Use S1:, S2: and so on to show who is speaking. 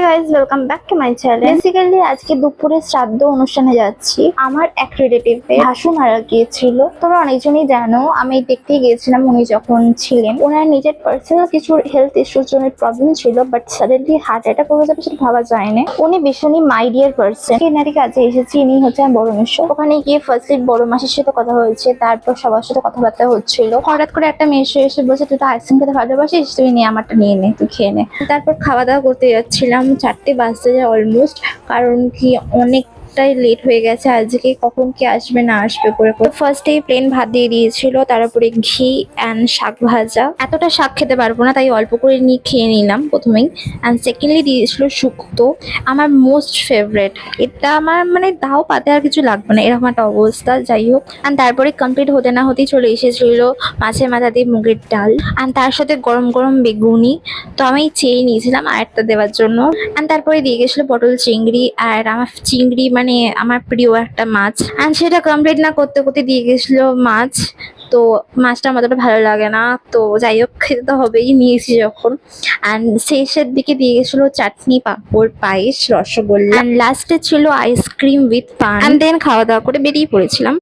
S1: Guys, welcome back to my channel. Basically আজকে দুপুরে শ্রাদ্ধ অনুষ্ঠানে যাচ্ছি। আমার এক রিলেটিভের ভাসু মারা গিয়েছিল। তোমরা অনেকজনই জানো, আমি দেখতে গিয়েছিলাম উনি যখন ছিলেন। ওনার নিজের পার্সোনাল কিছু হেলথ ইস্যুর জন্য প্রবলেম ছিল, বাট সাডেনলি হার্ট অ্যাটাক হয়ে যাবে সেটা ভাবা যায়নি। উনি ভীষণই মাই ডিয়ার পার্সন। এনারই কাছে এসেছি, ইনি হচ্ছেন বড় মেশো। ওখানে গিয়ে ফার্স্টলি বড় মাসির সাথে কথা হয়েছে, তারপর সবার সাথে কথাবার্তা হচ্ছিল। হঠাৎ করে একটা মেশো এসে বলছে, তুই তো আইসক্রিম খেতে ভালোবাসিস, তুই নিয়ে আমারটা নিয়ে নে, তুই খেয়ে নে। তারপর খাওয়া দাওয়া করতে যাচ্ছিলাম, 4টে বাজতে যায় অলমোস্ট। কারণ কি অনেকটাই লেট হয়ে গেছে আজকে, কখন কি আসবে না আসবে করে। ফার্স্টে প্লেন ভাত দিয়ে দিয়েছিল, তারপরে ঘি অ্যান্ড শাক ভাজা। এতটা শাক খেতে পারবো না, তাই অল্প করে নিয়ে খেয়ে নিলাম প্রথমেই। অ্যান্ড সেকেন্ডলি দিয়েছিল শুক্তো, আমার মোস্ট ফেভারেট। এটা আমার মানে দাও পাতে আর কিছু লাগবে না, এরকম একটা অবস্থা। যাই হোক, অ্যান্ড তারপরে কমপ্লিট হতে না হতেই চলে এসেছিল মাছের মাথা দিয়ে মুগের ডাল, অ্যান্ড তার সাথে গরম গরম বেগুনি। তো আমি চেয়ে নিয়েছিলাম আর একটা দেওয়ার জন্য। অ্যান্ড তারপরে দিয়ে গেছিলো পটল চিংড়ি, আর আমার চিংড়ি মানে আমার প্রিয় একটা মাছ। অ্যান্ড সেটা কমপ্লিট না করতে করতে দিয়ে গেছিলো মাছ। তো মাছটা আমার অতটা ভালো লাগে না, তো যাই হোক খেতে তো হবেই, নিয়েছি যখন। অ্যান্ড শেষের দিকে দিয়ে গেছিলো চাটনি, পাঁপড়, পায়েস, রসগোল্লা, অ্যান্ড লাস্টে ছিল আইসক্রিম উইথ পান। অ্যান্ড দেন খাওয়া দাওয়া করে বেরিয়ে পড়েছিলাম।